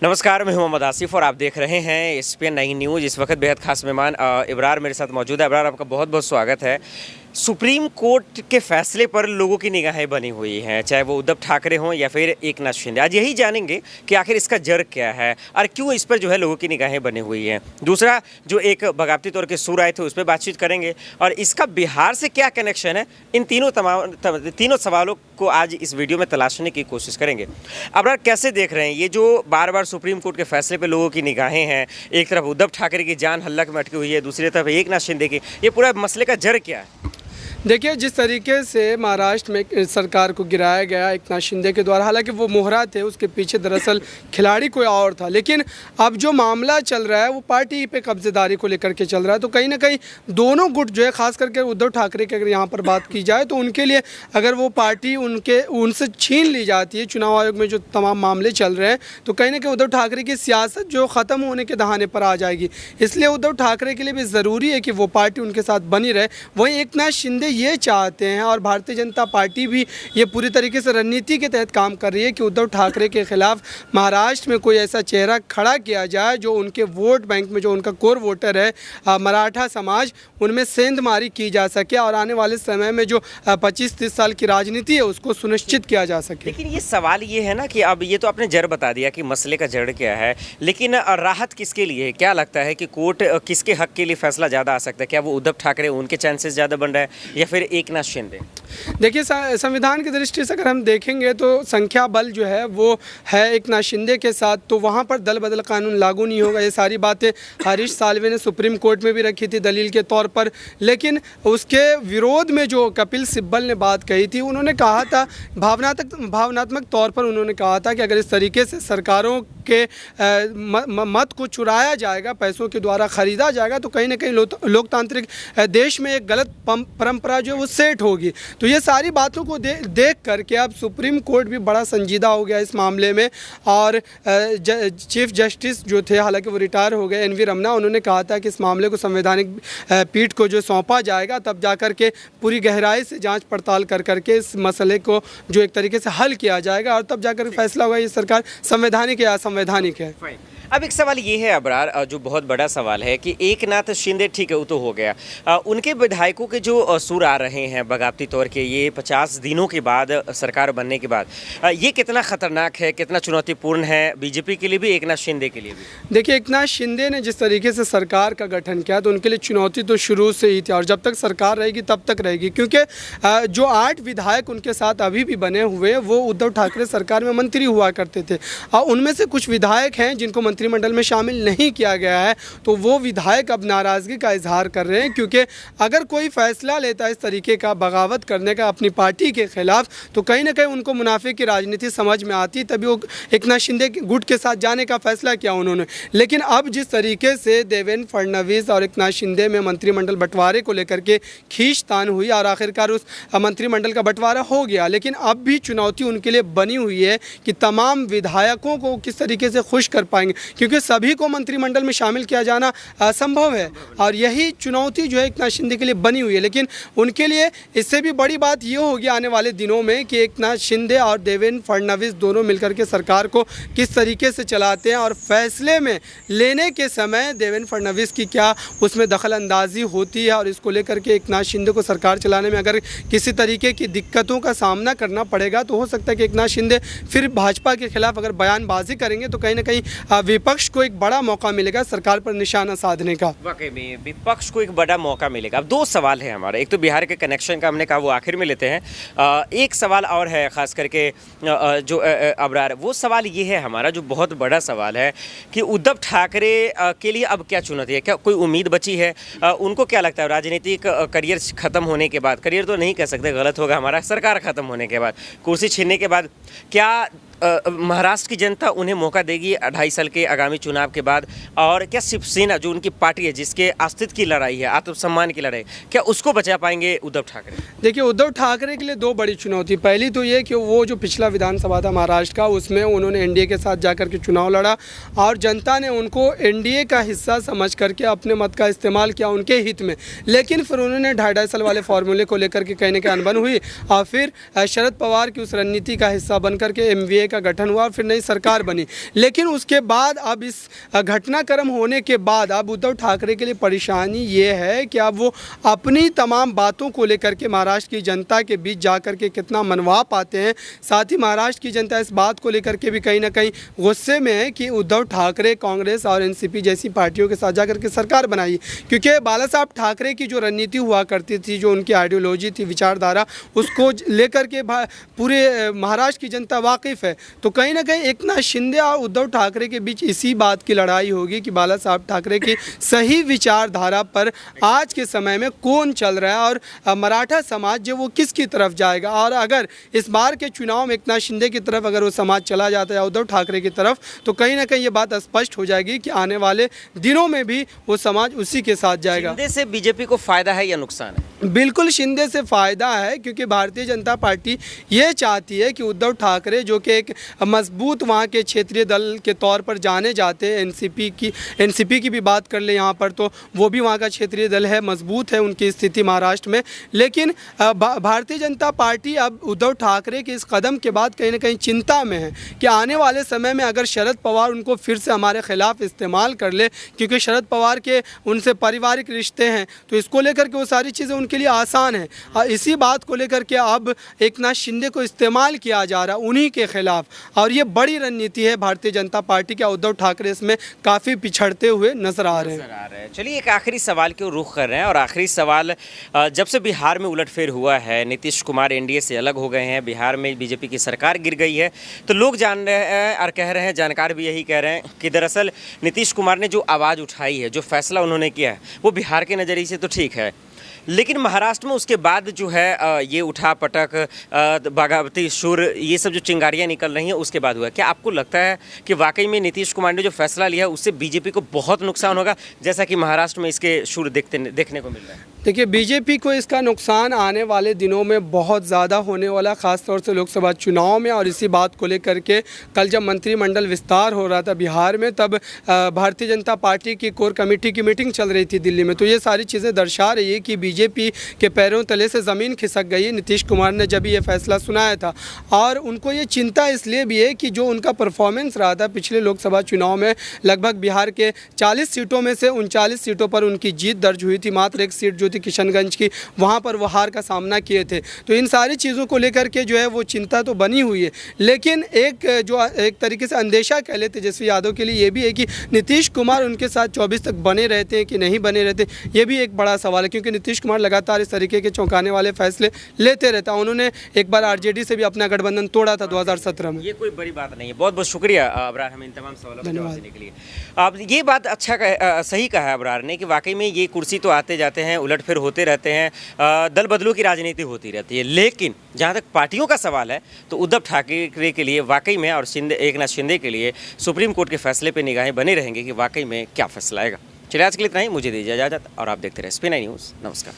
नमस्कार, मैं हूं मोहम्मद आसिफ और आप देख रहे हैं SPN 9 न्यूज़। इस वक्त बेहद खास मेहमान इब्रार मेरे साथ मौजूद है। इब्रार, आपका बहुत बहुत स्वागत है। सुप्रीम कोर्ट के फैसले पर लोगों की निगाहें बनी हुई हैं, चाहे वो उद्धव ठाकरे हों या फिर एकनाथ शिंदे। आज यही जानेंगे कि आखिर इसका जड़ क्या है और क्यों इस पर जो है लोगों की निगाहें बनी हुई हैं। दूसरा, जो एक बगावती तौर के सुर आए थे उस पर बातचीत करेंगे और इसका बिहार से क्या कनेक्शन है, इन तीनों सवालों को आज इस वीडियो में तलाशने की कोशिश करेंगे। अब कैसे देख रहे हैं ये जो बार बार सुप्रीम कोर्ट के फैसले पर लोगों की निगाहें हैं? एक तरफ उद्धव ठाकरे की जान हल्लक में अटकी हुई है, दूसरी तरफ एकनाथ शिंदे की। ये पूरा मसले का जड़ क्या है? देखिए, जिस तरीके से महाराष्ट्र में सरकार को गिराया गया एकनाथ शिंदे के द्वारा, हालांकि वो मोहरा थे, उसके पीछे दरअसल खिलाड़ी कोई और था, लेकिन अब जो मामला चल रहा है वो पार्टी पे कब्जेदारी को लेकर के चल रहा है। तो कहीं ना कहीं दोनों गुट जो है, खास करके उद्धव ठाकरे की अगर यहाँ पर बात की जाए तो उनके लिए अगर वो पार्टी उनसे छीन ली जाती है, चुनाव आयोग में जो तमाम मामले चल रहे हैं, तो कहीं ना कहीं उद्धव ठाकरे की सियासत जो ख़त्म होने के दहाने पर आ जाएगी। इसलिए उद्धव ठाकरे के लिए भी ज़रूरी है कि वो पार्टी उनके साथ बनी रहे। वहीं एकनाथ शिंदे ये चाहते हैं और भारतीय जनता पार्टी भी ये पूरी तरीके से रणनीति के तहत काम कर रही है कि उद्धव ठाकरे के खिलाफ महाराष्ट्र में कोई ऐसा चेहरा खड़ा किया जाए जो उनके वोट बैंक में, जो उनका कोर वोटर है मराठा समाज, उनमें सेंधमारी की जा सके और आने वाले समय में जो 25-30 साल की राजनीति है उसको सुनिश्चित किया जा सके। लेकिन ये सवाल ये है ना कि अब ये तो आपने जड़ बता दिया कि मसले का जड़ क्या है, लेकिन राहत किसके लिए है? क्या लगता है कि कोर्ट किसके हक के लिए फैसला ज़्यादा आ सकता है? क्या वो उद्धव ठाकरे, उनके चांसेस ज़्यादा बन रहा है या फिर एकनाथ शिंदे? देखिए, संविधान की दृष्टि से अगर हम देखेंगे तो संख्या बल जो है वो है एकनाथ शिंदे के साथ, तो वहाँ पर दल बदल कानून लागू नहीं होगा। ये सारी बातें हरीश साल्वे ने सुप्रीम कोर्ट में भी रखी थी दलील के तौर पर, लेकिन उसके विरोध में जो कपिल सिब्बल ने बात कही थी, उन्होंने कहा था भावनात्मक तौर पर उन्होंने कहा था कि अगर इस तरीके से सरकारों के मत को चुराया जाएगा, पैसों के द्वारा ख़रीदा जाएगा, तो कहीं ना कहीं लोकतांत्रिक देश में एक गलत परंपरा जो है वो सेट होगी। तो ये सारी बातों को देख करके अब सुप्रीम कोर्ट भी बड़ा संजीदा हो गया इस मामले में। और चीफ जस्टिस जो थे, हालांकि वो रिटायर हो गए, NV रमना, उन्होंने कहा था कि इस मामले को संवैधानिक पीठ को जो सौंपा जाएगा, तब जा कर के पूरी गहराई से जांच पड़ताल कर करके इस मसले को जो एक तरीके से हल किया जाएगा और तब जाकर फैसला होगा ये सरकार संवैधानिक है या असंवैधानिक है। अब एक सवाल ये है अबरार, जो बहुत बड़ा सवाल है कि एकनाथ शिंदे, ठीक है वो तो हो गया, उनके विधायकों के जो सुर आ रहे हैं बगावती तौर के, ये 50 दिनों के बाद सरकार बनने के बाद, ये कितना खतरनाक है, कितना चुनौतीपूर्ण है बीजेपी के लिए भी, एकनाथ शिंदे के लिए भी? देखिए, एकनाथ शिंदे ने जिस तरीके से सरकार का गठन किया तो उनके लिए चुनौती तो शुरू से ही थी और जब तक सरकार रहेगी तब तक रहेगी, क्योंकि जो 8 विधायक उनके साथ अभी भी बने हुए वो उद्धव ठाकरे सरकार में मंत्री हुआ करते थे और उनमें से कुछ विधायक हैं जिनको मंत्रिमंडल में शामिल नहीं किया गया है। तो वो विधायक अब नाराज़गी का इजहार कर रहे हैं, क्योंकि अगर कोई फैसला लेता है इस तरीके का बगावत करने का अपनी पार्टी के खिलाफ, तो कहीं ना कहीं उनको मुनाफे की राजनीति समझ में आती, तभी वो एकनाथ शिंदे गुट के साथ जाने का फैसला किया उन्होंने। लेकिन अब जिस तरीके से देवेंद्र फडणवीस और एकनाथ शिंदे में मंत्रिमंडल बंटवारे को लेकर के खींचतान हुई और आखिरकार उस मंत्रिमंडल का बंटवारा हो गया, लेकिन अब भी चुनौती उनके लिए बनी हुई है कि तमाम विधायकों को किस तरीके से खुश कर पाएंगे, क्योंकि सभी को मंत्रिमंडल में शामिल किया जाना असंभव है और यही चुनौती जो है एकनाथ शिंदे के लिए बनी हुई है। लेकिन उनके लिए इससे भी बड़ी बात ये होगी आने वाले दिनों में कि एकनाथ शिंदे और देवेंद्र फडणवीस दोनों मिलकर के सरकार को किस तरीके से चलाते हैं और फैसले में लेने के समय देवेंद्र फडणवीस की क्या उसमें दखल अंदाजी होती है और इसको लेकर के एकनाथ शिंदे को सरकार चलाने में अगर किसी तरीके की दिक्कतों का सामना करना पड़ेगा तो हो सकता है कि एकनाथ शिंदे फिर भाजपा के खिलाफ अगर बयानबाजी करेंगे तो कहीं ना कहीं विपक्ष को एक बड़ा मौका मिलेगा सरकार पर निशाना साधने का। वाकई में विपक्ष को एक बड़ा मौका मिलेगा। अब 2 सवाल है हमारा, एक तो बिहार के कनेक्शन का हमने कहा वो आखिर में लेते हैं, एक सवाल और है खास करके जो अबरार, वो सवाल ये है हमारा जो बहुत बड़ा सवाल है कि उद्धव ठाकरे के लिए अब क्या चुनौती है, क्या कोई उम्मीद बची है? उनको क्या लगता है राजनीतिक करियर ख़त्म होने के बाद, करियर तो नहीं कह सकते, गलत होगा हमारा, सरकार ख़त्म होने के बाद, कुर्सी छीनने के बाद, क्या महाराष्ट्र की जनता उन्हें मौका देगी 2.5 साल के आगामी चुनाव के बाद? और क्या शिवसेना जो उनकी पार्टी है जिसके अस्तित्व की लड़ाई है, आत्मसम्मान की लड़ाई, क्या उसको बचा पाएंगे उद्धव ठाकरे? देखिए, उद्धव ठाकरे के लिए 2 बड़ी चुनौती, पहली तो ये कि वो जो पिछला विधानसभा था महाराष्ट्र का, उसमें उन्होंने NDA के साथ जाकर के चुनाव लड़ा और जनता ने उनको NDA का हिस्सा समझ करके अपने मत का इस्तेमाल किया उनके हित में, लेकिन फिर उन्होंने 2.5 साल वाले फॉर्मूले को लेकर के कहने के अनबन हुई और फिर शरद पवार की उस रणनीति का हिस्सा बन करके MVA का गठन हुआ और फिर नई सरकार बनी। लेकिन उसके बाद अब इस घटनाक्रम होने के बाद अब उद्धव ठाकरे के लिए परेशानी ये है कि अब वो अपनी तमाम बातों को लेकर के महाराष्ट्र की जनता के बीच जाकर के कितना मनवा पाते हैं। साथ ही महाराष्ट्र की जनता इस बात को लेकर के भी कहीं ना कहीं गुस्से में है कि उद्धव ठाकरे कांग्रेस और एनसीपी जैसी पार्टियों के साथ जाकर के सरकार बनाई, क्योंकि बाला साहब ठाकरे की जो रणनीति हुआ करती थी, जो उनकी आइडियोलॉजी थी, विचारधारा, उसको लेकर के पूरे महाराष्ट्र की जनता वाकिफ़ है। तो कहीं ना कहीं एकनाथ शिंदे और उद्धव ठाकरे के बीच इसी बात की लड़ाई होगी कि बाला साहब ठाकरे की सही विचारधारा पर आज के समय में कौन चल रहा है और मराठा समाज जो वो किसकी तरफ जाएगा। और अगर इस बार के चुनाव में एकनाथ शिंदे की तरफ अगर वो समाज चला जाता है या उद्धव ठाकरे की तरफ, तो कहीं ना कहीं ये बात स्पष्ट हो जाएगी कि आने वाले दिनों में भी वो समाज उसी के साथ जाएगा। शिंदे से बीजेपी को फायदा है या नुकसान है? बिल्कुल शिंदे से फ़ायदा है, क्योंकि भारतीय जनता पार्टी ये चाहती है कि उद्धव ठाकरे जो कि एक मजबूत वहाँ के क्षेत्रीय दल के तौर पर जाने जाते हैं, एनसीपी की भी बात कर ले यहाँ पर तो वो भी वहाँ का क्षेत्रीय दल है, मजबूत है उनकी स्थिति महाराष्ट्र में। लेकिन भारतीय जनता पार्टी अब उद्धव ठाकरे के इस कदम के बाद कहीं ना कहीं चिंता में है कि आने वाले समय में अगर शरद पवार उनको फिर से हमारे खिलाफ इस्तेमाल कर ले, क्योंकि शरद पवार के उनसे पारिवारिक रिश्ते हैं, तो इसको लेकर के वो सारी चीज़ें उनके लिए आसान है। और इसी बात को लेकर के अब एकनाथ शिंदे को इस्तेमाल किया जा रहा है उन्हीं के खिलाफ, और ये बड़ी रणनीति है भारतीय जनता पार्टी के। उद्धव ठाकरे इसमें काफ़ी पिछड़ते हुए नजर आ रहे हैं। चलिए एक आखिरी सवाल की ओर रुख कर रहे हैं, और आखिरी सवाल, जब से बिहार में उलटफेर हुआ है, नीतीश कुमार एनडीए से अलग हो गए हैं, बिहार में बीजेपी की सरकार गिर गई है, तो लोग जान रहे हैं और कह रहे हैं, जानकार भी यही कह रहे हैं कि दरअसल नीतीश कुमार ने जो आवाज़ उठाई है, जो फैसला उन्होंने किया है, वो बिहार के नज़रिए से तो ठीक है, लेकिन महाराष्ट्र में उसके बाद जो है ये उठा पटक, बगावती सुर, ये सब जो चिंगारियाँ निकल रही हैं उसके बाद हुआ है। क्या आपको लगता है कि वाकई में नीतीश कुमार ने जो फैसला लिया उससे बीजेपी को बहुत नुकसान होगा, जैसा कि महाराष्ट्र में इसके सुर देखने को मिल रहा है? देखिए, बीजेपी को इसका नुकसान आने वाले दिनों में बहुत ज़्यादा होने वाला, ख़ासतौर से लोकसभा चुनाव में। और इसी बात को लेकर के कल जब मंत्रिमंडल विस्तार हो रहा था बिहार में, तब भारतीय जनता पार्टी की कोर कमेटी की मीटिंग चल रही थी दिल्ली में, तो ये सारी चीज़ें दर्शा रही है कि बीजेपी के पैरों तले से ज़मीन खिसक गई नीतीश कुमार ने जब ये फैसला सुनाया था। और उनको ये चिंता इसलिए भी है कि जो उनका परफॉर्मेंस रहा था पिछले लोकसभा चुनाव में, लगभग बिहार के 40 सीटों में से 39 सीटों पर उनकी जीत दर्ज हुई थी, मात्र एक सीट जो थी किशनगंज की, वहाँ पर वो हार का सामना किए थे। तो इन सारी चीज़ों को लेकर के जो है वो चिंता तो बनी हुई है, लेकिन एक तरीके से अंदेशा कह लेते तेजस्वी यादव के लिए ये भी है कि नीतीश कुमार उनके साथ 24 तक बने रहते हैं कि नहीं बने रहते, ये भी एक बड़ा सवाल है, क्योंकि नीतीश कुमार लगातार इस तरीके के चौंकाने वाले फैसले लेते रहता है। उन्होंने एक बार आरजेडी से भी अपना गठबंधन तोड़ा था 2017 में। ये कोई बड़ी बात नहीं है। बहुत बहुत शुक्रिया अबरार, हमें इन तमाम सवालों का जवाब देने के लिए। अब ये बात सही कहा है अबरार ने कि वाकई में ये कुर्सी तो आते जाते हैं, उलटफेर होते रहते हैं, दल बदलू की राजनीति होती रहती है, लेकिन जहाँ तक पार्टियों का सवाल है तो उद्धव ठाकरे के लिए वाकई में और एकनाथ शिंदे के लिए सुप्रीम कोर्ट के फैसले पर निगाहें बनी रहेंगी कि वाकई में क्या फैसला आएगा। चलिए आज के लिए इतना ही, मुझे दीजिए इजाजत और आप देखते रहे SPN9 न्यूज़। नमस्कार।